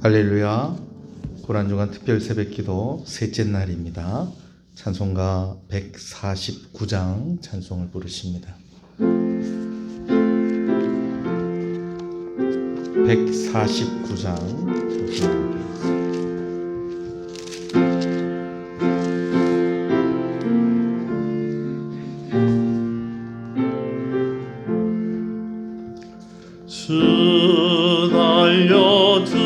할렐루야. 고난주간 특별 새벽기도 셋째 날입니다. 찬송가 149장 찬송을 부르십니다. 149장 찬송을 부르겠습니다. 주 달려주는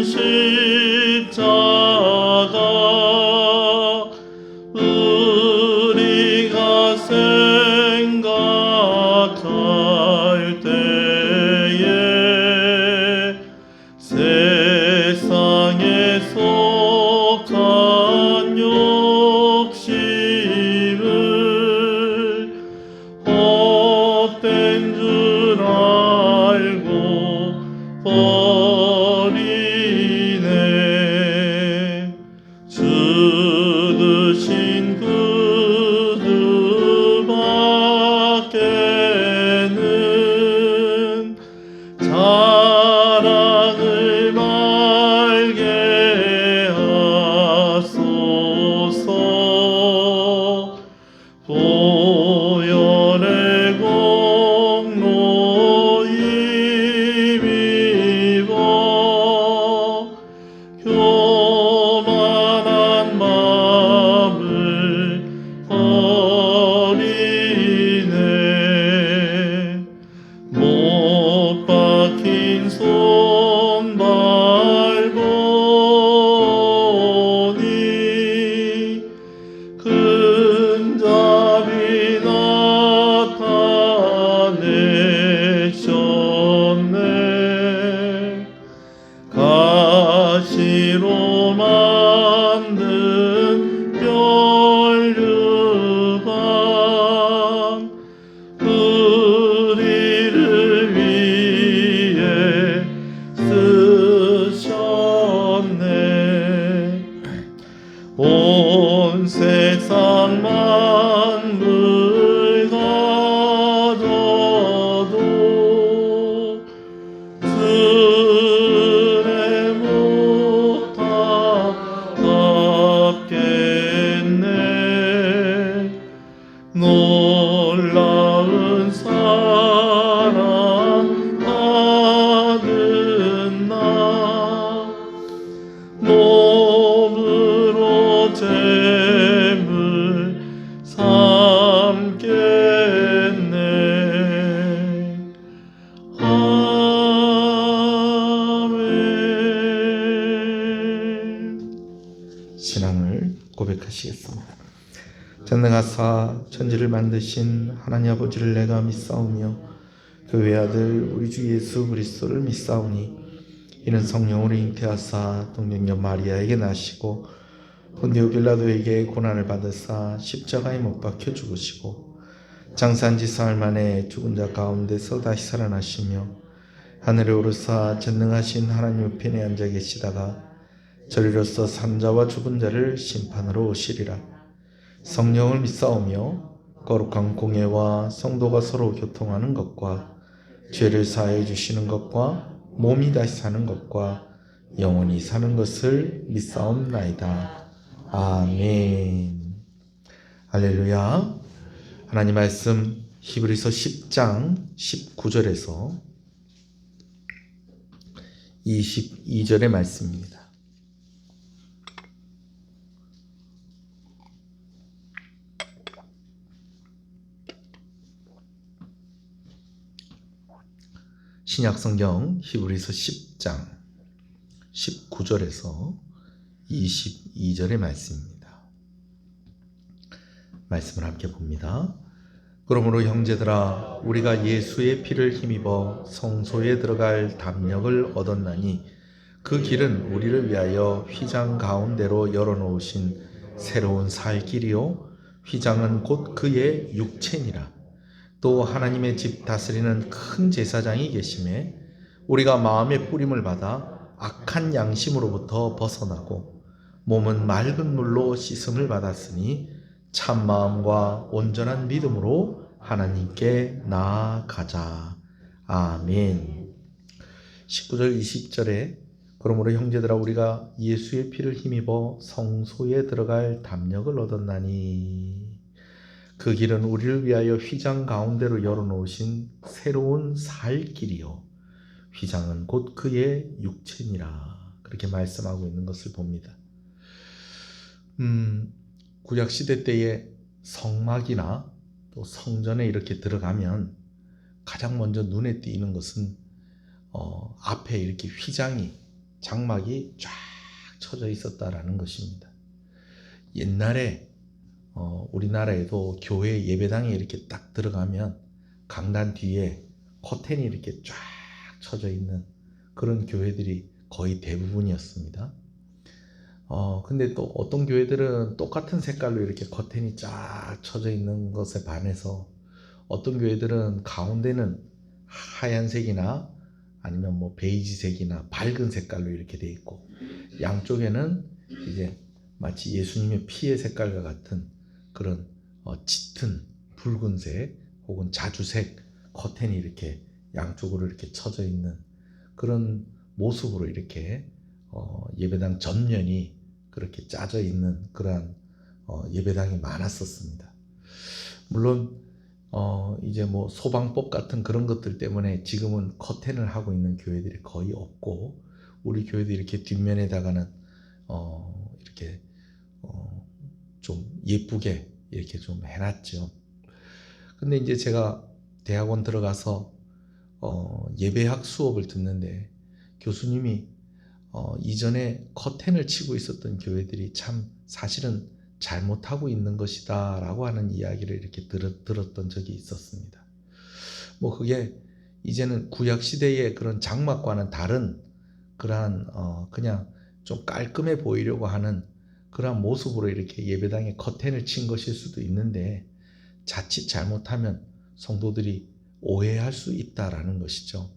십자가 우리가 생각할 때에 세상에 속한 욕심을 헛된 줄 알고 버리네. 주 드신 구주 밖에는 자랑을 말게 하소서. 보혈의 공로 힘입어 교만한 마음을 버리네. 못 박힌 손발 보니 큰 자비 나타내셨네. 가시로 만든 멸류관 우리를 위해 쓰셨네. 온 세상 만물 가져도 주의 못다 갚겠네. 놀라운 사랑 받은 나 몸으로 재물 삼겠네. 아멘. 신앙을 고백하시겠습니다. 전능하사 천지를 만드신 하나님 아버지를 내가 믿사오며 그 외아들 우리 주 예수 그리스도를 믿사오니 이는 성령으로 잉태하사 동정녀 마리아에게 나시고 본디오 빌라도에게 고난을 받으사 십자가에 못 박혀 죽으시고 장사한 지 사흘 만에 죽은 자 가운데서 다시 살아나시며 하늘에 오르사 전능하신 하나님 우편에 앉아 계시다가 저리로서 산자와 죽은 자를 심판으로 오시리라. 성령을 믿사오며 거룩한 공예와 성도가 서로 교통하는 것과 죄를 사하여 주시는 것과 몸이 다시 사는 것과 영원히 사는 것을 믿사옵나이다. 아멘. 할렐루야. 하나님 말씀 히브리서 10장 19절에서 22절의 말씀입니다. 신약성경 히브리서 10장 19절에서 22절의 말씀입니다. 말씀을 함께 봅니다. 그러므로 형제들아 우리가 예수의 피를 힘입어 성소에 들어갈 담력을 얻었나니 그 길은 우리를 위하여 휘장 가운데로 열어놓으신 새로운 살 길이요 휘장은 곧 그의 육체니라. 또 하나님의 집 다스리는 큰 제사장이 계심에 우리가 마음의 뿌림을 받아 악한 양심으로부터 벗어나고 몸은 맑은 물로 씻음을 받았으니 참 마음과 온전한 믿음으로 하나님께 나아가자. 아멘. 19절 20절에 그러므로 형제들아 우리가 예수의 피를 힘입어 성소에 들어갈 담력을 얻었나니 그 길은 우리를 위하여 휘장 가운데로 열어놓으신 새로운 살 길이요 휘장은 곧 그의 육체니라 그렇게 말씀하고 있는 것을 봅니다. 구약시대 때의 성막이나 또 성전에 이렇게 들어가면 가장 먼저 눈에 띄는 것은 앞에 이렇게 휘장이 장막이 쫙 쳐져 있었다라는 것입니다. 옛날에 우리나라에도 교회 예배당에 이렇게 딱 들어가면 강단 뒤에 커튼이 이렇게 쫙 쳐져 있는 그런 교회들이 거의 대부분이었습니다. 근데 또 어떤 교회들은 똑같은 색깔로 이렇게 커튼이 쫙 쳐져 있는 것에 반해서 어떤 교회들은 가운데는 하얀색이나 아니면 뭐 베이지색이나 밝은 색깔로 이렇게 돼 있고 양쪽에는 이제 마치 예수님의 피의 색깔과 같은 그런 짙은 붉은색 혹은 자주색 커튼이 이렇게 양쪽으로 이렇게 쳐져 있는 그런 모습으로 이렇게 예배당 전면이 그렇게 짜져 있는 그러한 예배당이 많았었습니다. 물론 이제 뭐 소방법 같은 그런 것들 때문에 지금은 커튼을 하고 있는 교회들이 거의 없고 우리 교회도 이렇게 뒷면에다가는 이렇게 좀 예쁘게 이렇게 좀 해놨죠. 근데 이제 제가 대학원 들어가서 예배학 수업을 듣는데 교수님이 이전에 커튼을 치고 있었던 교회들이 참 사실은 잘못하고 있는 것이다 라고 하는 이야기를 이렇게 들었던 적이 있었습니다. 뭐 그게 이제는 구약시대의 그런 장막과는 다른 그러한 그냥 좀 깔끔해 보이려고 하는 그러한 모습으로 이렇게 예배당에 커튼을 친 것일 수도 있는데 자칫 잘못하면 성도들이 오해할 수 있다라는 것이죠.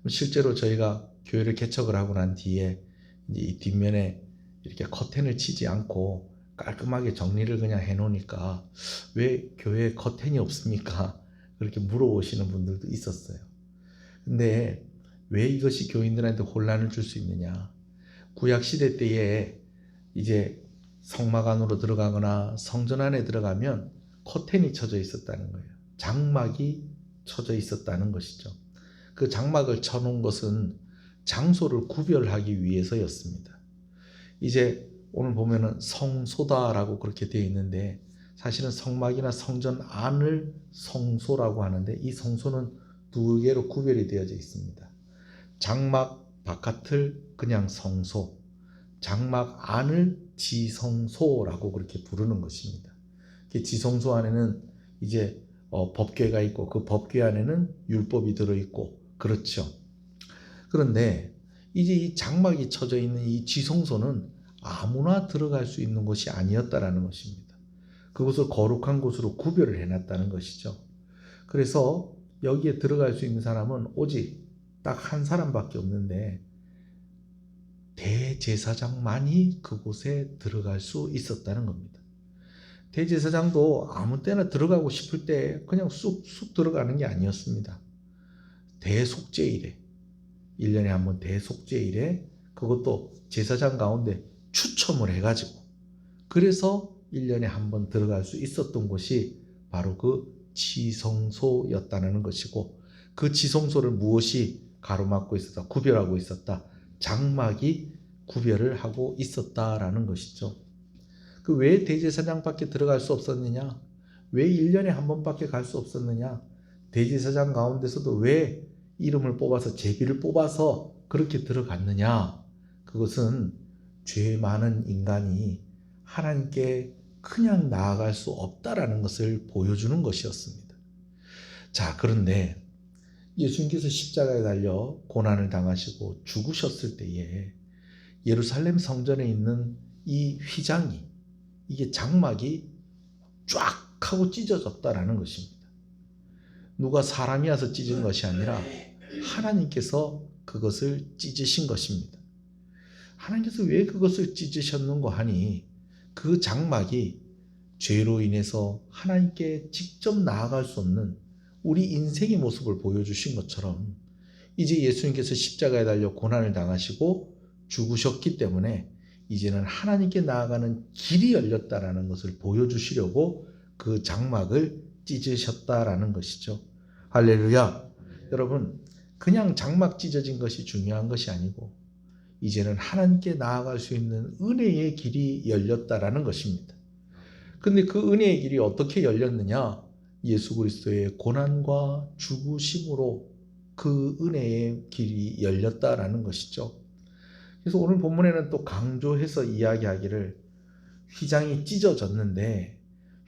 실제로 저희가 교회를 개척을 하고 난 뒤에 이제 이 뒷면에 이렇게 커튼을 치지 않고 깔끔하게 정리를 그냥 해놓으니까 왜 교회에 커튼이 없습니까? 그렇게 물어보시는 분들도 있었어요. 근데 왜 이것이 교인들한테 혼란을 줄 수 있느냐? 구약시대 때에 이제 성막 안으로 들어가거나 성전 안에 들어가면 커튼이 쳐져 있었다는 거예요. 장막이 쳐져 있었다는 것이죠. 그 장막을 쳐놓은 것은 장소를 구별하기 위해서였습니다. 이제 오늘 보면은 성소다라고 그렇게 되어 있는데 사실은 성막이나 성전 안을 성소라고 하는데 이 성소는 두 개로 구별이 되어져 있습니다. 장막 바깥을 그냥 성소, 장막 안을 지성소라고 그렇게 부르는 것입니다. 지성소 안에는 이제 법궤가 있고 그 법궤 안에는 율법이 들어있고 그렇죠. 그런데 이제 이 장막이 쳐져 있는 이 지성소는 아무나 들어갈 수 있는 곳이 아니었다라는 것입니다. 그것을 거룩한 곳으로 구별을 해놨다는 것이죠. 그래서 여기에 들어갈 수 있는 사람은 오직 딱 한 사람밖에 없는데 대제사장만이 그곳에 들어갈 수 있었다는 겁니다. 대제사장도 아무 때나 들어가고 싶을 때 그냥 쑥쑥 들어가는 게 아니었습니다. 대속죄일에 1년에 한 번 대속죄일에 그것도 제사장 가운데 추첨을 해가지고 그래서 1년에 한 번 들어갈 수 있었던 곳이 바로 그 지성소였다는 것이고 그 지성소를 무엇이 가로막고 있었다, 구별하고 있었다, 장막이 구별을 하고 있었다라는 것이죠. 그 왜 대제사장밖에 들어갈 수 없었느냐? 왜 1년에 한 번밖에 갈 수 없었느냐? 대제사장 가운데서도 왜 이름을 뽑아서 제비를 뽑아서 그렇게 들어갔느냐? 그것은 죄 많은 인간이 하나님께 그냥 나아갈 수 없다라는 것을 보여주는 것이었습니다. 자, 그런데 예수님께서 십자가에 달려 고난을 당하시고 죽으셨을 때에 예루살렘 성전에 있는 이 휘장이 이게 장막이 쫙 하고 찢어졌다라는 것입니다. 누가 사람이 와서 찢은 것이 아니라 하나님께서 그것을 찢으신 것입니다. 하나님께서 왜 그것을 찢으셨는고 하니 그 장막이 죄로 인해서 하나님께 직접 나아갈 수 없는 우리 인생의 모습을 보여주신 것처럼 이제 예수님께서 십자가에 달려 고난을 당하시고 죽으셨기 때문에 이제는 하나님께 나아가는 길이 열렸다라는 것을 보여주시려고 그 장막을 찢으셨다라는 것이죠. 할렐루야. 여러분, 그냥 장막 찢어진 것이 중요한 것이 아니고 이제는 하나님께 나아갈 수 있는 은혜의 길이 열렸다라는 것입니다. 근데 그 은혜의 길이 어떻게 열렸느냐? 예수 그리스도의 고난과 죽으심으로 그 은혜의 길이 열렸다라는 것이죠. 그래서 오늘 본문에는 또 강조해서 이야기하기를 휘장이 찢어졌는데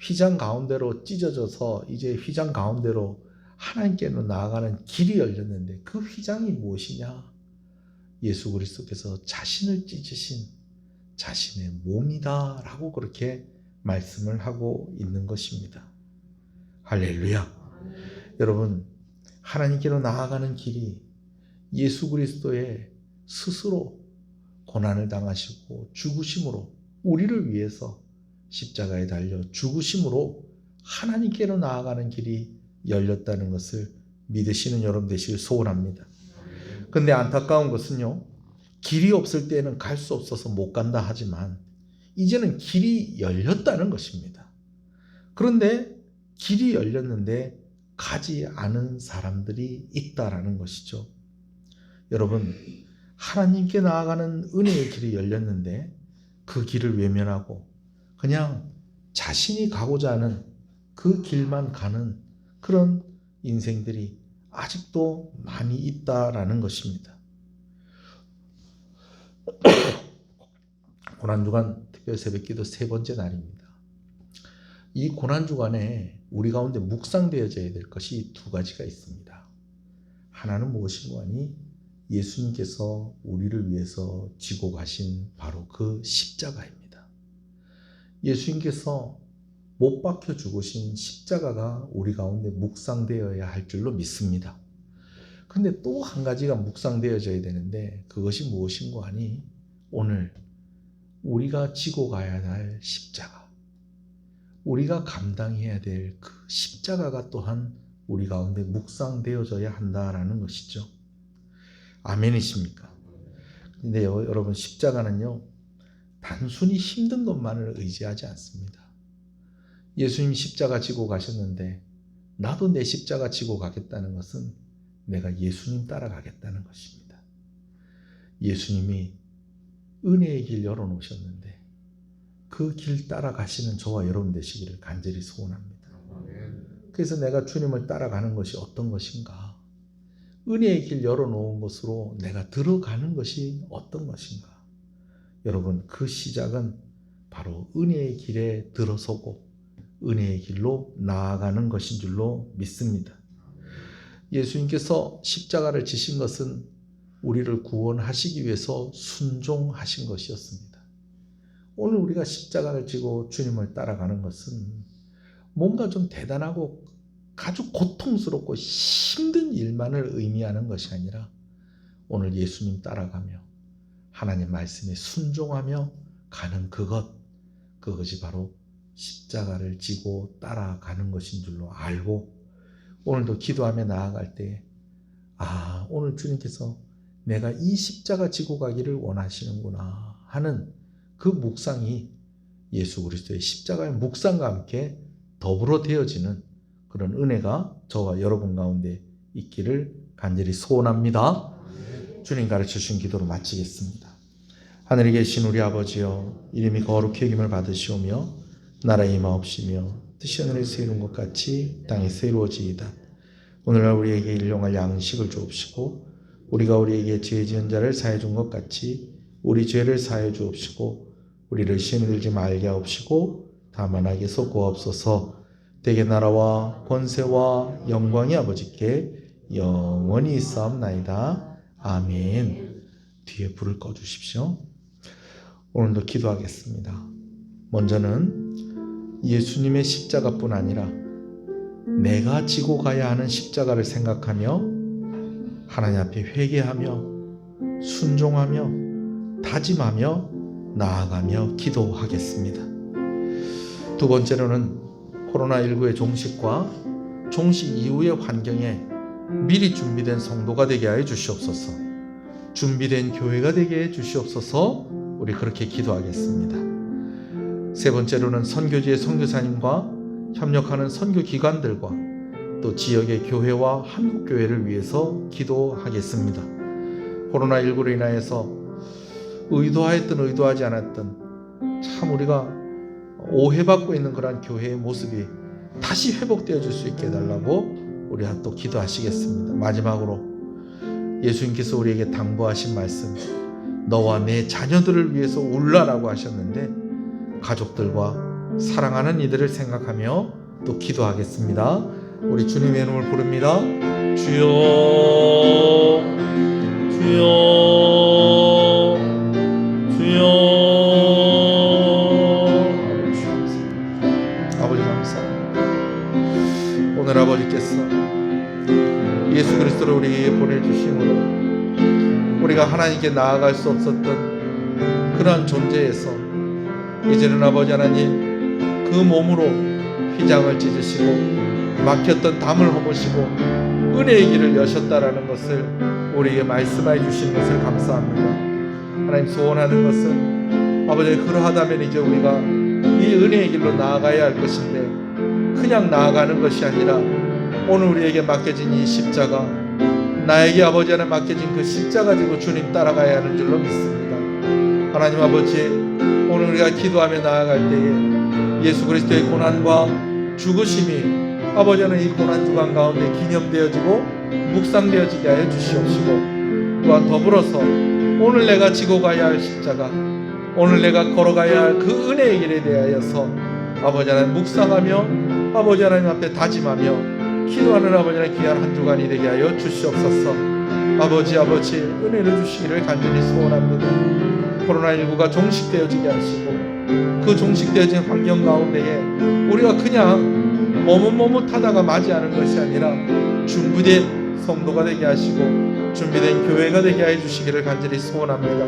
휘장 가운데로 찢어져서 이제 휘장 가운데로 하나님께로 나아가는 길이 열렸는데 그 휘장이 무엇이냐? 예수 그리스도께서 자신을 찢으신 자신의 몸이다 라고 그렇게 말씀을 하고 있는 것입니다. 할렐루야. 여러분, 하나님께로 나아가는 길이 예수 그리스도의 스스로 고난을 당하시고 죽으심으로 우리를 위해서 십자가에 달려 죽으심으로 하나님께로 나아가는 길이 열렸다는 것을 믿으시는 여러분 되시길 소원합니다. 근데 안타까운 것은요, 길이 없을 때는 갈 수 없어서 못 간다 하지만 이제는 길이 열렸다는 것입니다. 그런데 길이 열렸는데 가지 않은 사람들이 있다라는 것이죠. 여러분, 하나님께 나아가는 은혜의 길이 열렸는데 그 길을 외면하고 그냥 자신이 가고자 하는 그 길만 가는 그런 인생들이 아직도 많이 있다라는 것입니다. 고난주간 특별 새벽기도 세 번째 날입니다. 이 고난주간에 우리 가운데 묵상되어져야 될 것이 두 가지가 있습니다. 하나는 무엇인가 하니 예수님께서 우리를 위해서 지고 가신 바로 그 십자가입니다. 예수님께서 못 박혀 죽으신 십자가가 우리 가운데 묵상되어야 할 줄로 믿습니다. 근데 또 한 가지가 묵상되어져야 되는데 그것이 무엇인가 하니 오늘 우리가 지고 가야 할 십자가, 우리가 감당해야 될 그 십자가가 또한 우리 가운데 묵상되어져야 한다라는 것이죠. 아멘이십니까? 근데 여러분, 십자가는요 단순히 힘든 것만을 의지하지 않습니다. 예수님 십자가 지고 가셨는데 나도 내 십자가 지고 가겠다는 것은 내가 예수님 따라가겠다는 것입니다. 예수님이 은혜의 길 열어놓으셨는데 그 길 따라가시는 저와 여러분 되시기를 간절히 소원합니다. 그래서 내가 주님을 따라가는 것이 어떤 것인가? 은혜의 길 열어놓은 것으로 내가 들어가는 것이 어떤 것인가? 여러분, 그 시작은 바로 은혜의 길에 들어서고 은혜의 길로 나아가는 것인 줄로 믿습니다. 예수님께서 십자가를 지신 것은 우리를 구원하시기 위해서 순종하신 것이었습니다. 오늘 우리가 십자가를 지고 주님을 따라가는 것은 뭔가 좀 대단하고 아주 고통스럽고 힘든 일만을 의미하는 것이 아니라 오늘 예수님 따라가며 하나님 말씀에 순종하며 가는 그것이 바로 십자가를 지고 따라가는 것인 줄로 알고 오늘도 기도하며 나아갈 때 오늘 주님께서 내가 이 십자가 지고 가기를 원하시는구나 하는 그 묵상이 예수 그리스도의 십자가의 묵상과 함께 더불어 되어지는 그런 은혜가 저와 여러분 가운데 있기를 간절히 소원합니다. 주님 가르쳐 주신 기도로 마치겠습니다. 하늘에 계신 우리 아버지여, 이름이 거룩히 여김을 받으시오며 나라의 임하옵시며 뜻이 하늘에서 이룬 것 같이 땅에서 이루어지이다. 오늘날 우리에게 일용할 양식을 주옵시고 우리가 우리에게 죄 지은 자를 사해 준 것 같이 우리 죄를 사해 주옵시고 우리를 시험에 들지 말게 하옵시고 다만 악에서 구하옵소서. 대개 나라와 권세와 영광이 아버지께 영원히 있사옵나이다. 아멘. 뒤에 불을 꺼주십시오. 오늘도 기도하겠습니다. 먼저는 예수님의 십자가뿐 아니라 내가 지고 가야 하는 십자가를 생각하며 하나님 앞에 회개하며 순종하며 다짐하며 나아가며 기도하겠습니다. 두 번째로는 코로나19의 종식과 종식 이후의 환경에 미리 준비된 성도가 되게 하여 주시옵소서. 준비된 교회가 되게 해 주시옵소서. 우리 그렇게 기도하겠습니다. 세 번째로는 선교지의 선교사님과 협력하는 선교기관들과 또 지역의 교회와 한국교회를 위해서 기도하겠습니다. 코로나19로 인하여서 의도하였든 의도하지 않았든 참 우리가 오해받고 있는 그런 교회의 모습이 다시 회복되어 줄 수 있게 해달라고 우리 또 기도하시겠습니다. 마지막으로 예수님께서 우리에게 당부하신 말씀, 너와 내 자녀들을 위해서 울라라고 하셨는데 가족들과 사랑하는 이들을 생각하며 또 기도하겠습니다. 우리 주님의 이름을 부릅니다. 주여 주여 주여. 아버지 감사합니다. 오늘 아버지께서 예수 그리스도를 우리에게 보내주심으로 우리가 하나님께 나아갈 수 없었던 그러한 존재에서 이제는 아버지 하나님 그 몸으로 휘장을 찢으시고 막혔던 담을 허무시고 은혜의 길을 여셨다라는 것을 우리에게 말씀해 주신 것을 감사합니다. 하나님 소원하는 것은 아버지 그러하다면 이제 우리가 이 은혜의 길로 나아가야 할 것인데 그냥 나아가는 것이 아니라 오늘 우리에게 맡겨진 이 십자가, 나에게 아버지 하나 맡겨진 그 십자가 지고 주님 따라가야 하는 줄로 믿습니다. 하나님 아버지, 오늘 우리가 기도하며 나아갈 때에 예수 그리스도의 고난과 죽으심이 아버지 하나 이 고난 주간 가운데 기념되어지고 묵상되어지게 하여 주시옵시고, 또한 더불어서 오늘 내가 지고 가야 할 십자가, 오늘 내가 걸어가야 할 그 은혜의 길에 대하여서 아버지 하나님 묵상하며 아버지 하나님 앞에 다짐하며 기도하는 아버지 하나님 귀한 한 주간이 되게 하여 주시옵소서. 아버지 은혜를 주시기를 간절히 소원합니다. 코로나19가 종식되어지게 하시고 그 종식되어진 환경 가운데에 우리가 그냥 머뭇머뭇하다가 맞이하는 것이 아니라 준비된 성도가 되게 하시고 준비된 교회가 되게 해 주시기를 간절히 소원합니다.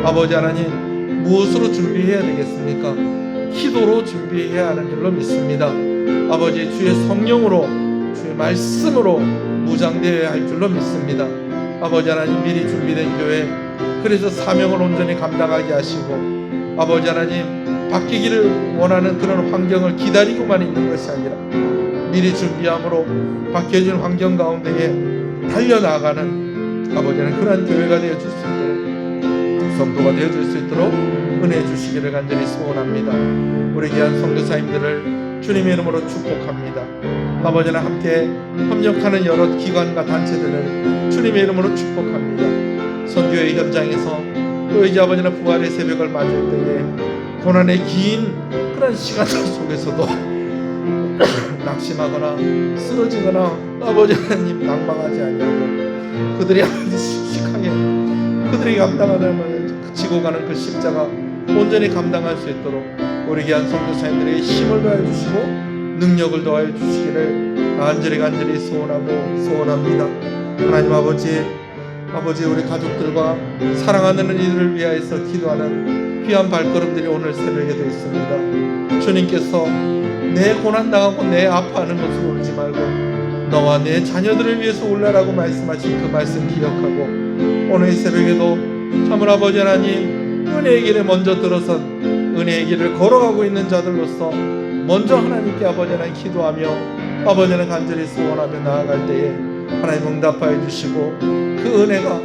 아버지 하나님, 무엇으로 준비해야 되겠습니까? 기도로 준비해야 하는 줄로 믿습니다. 아버지, 주의 성령으로 주의 말씀으로 무장되어야 할 줄로 믿습니다. 아버지 하나님, 미리 준비된 교회, 그래서 사명을 온전히 감당하게 하시고 아버지 하나님, 바뀌기를 원하는 그런 환경을 기다리고만 있는 것이 아니라 미리 준비함으로 바뀌어진 환경 가운데에 달려나가는 아버지 하나님 그러한 교회가 되어줄 수 있도록, 성도가 되어줄 수 있도록 은혜해 주시기를 간절히 소원합니다. 우리 귀한 선교사님들을 주님의 이름으로 축복합니다. 아버지 하나님, 함께 협력하는 여러 기관과 단체들을 주님의 이름으로 축복합니다. 선교의 현장에서 또 이제 아버지 하나님 부활의 새벽을 맞을 때에 고난의 긴 그런 시간들 속에서도 낙심하거나 쓰러지거나 아버지 하나님 낭망하지 아니하고 그들이 아주 씩씩하게 그들이 감당하는 지고 가는 그 십자가 온전히 감당할 수 있도록 우리 귀한 선교사님들에게 힘을 더해 주시고 능력을 더해 주시기를 간절히 소원합니다. 하나님 아버지, 우리 가족들과 사랑하는 이들을 위하여서 기도하는 귀한 발걸음들이 오늘 새벽에 되어 있습니다. 주님께서 내 고난당하고 내 아파하는 것을 울지 말고 너와 내 자녀들을 위해서 울라라고 말씀하신 그 말씀 기억하고 오늘 이 새벽에도 참으로 아버지 하나님, 은혜의 길에 먼저 들어선 은혜의 길을 걸어가고 있는 자들로서 먼저 하나님께 아버지 하나님 기도하며 아버지 하나님 간절히 소원하며 나아갈 때에 하나님 응답하여 주시고 그 은혜가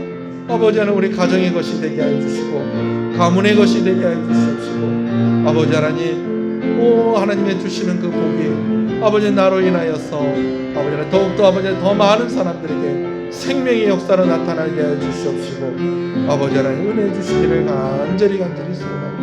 아버지 하나님 우리 가정의 것이 되게 하여 주시고 가문의 것이 되게 하여 주시옵시고 아버지 하나님, 하나님의 주시는 그 복이 아버지 나로 인하여서 아버지 하나님 더욱더 아버지 더 많은 사람들에게 생명의 역사로 나타나게 하여 주시옵시고 아버지 하나님 은혜 주시기를 간절히 소원합니다.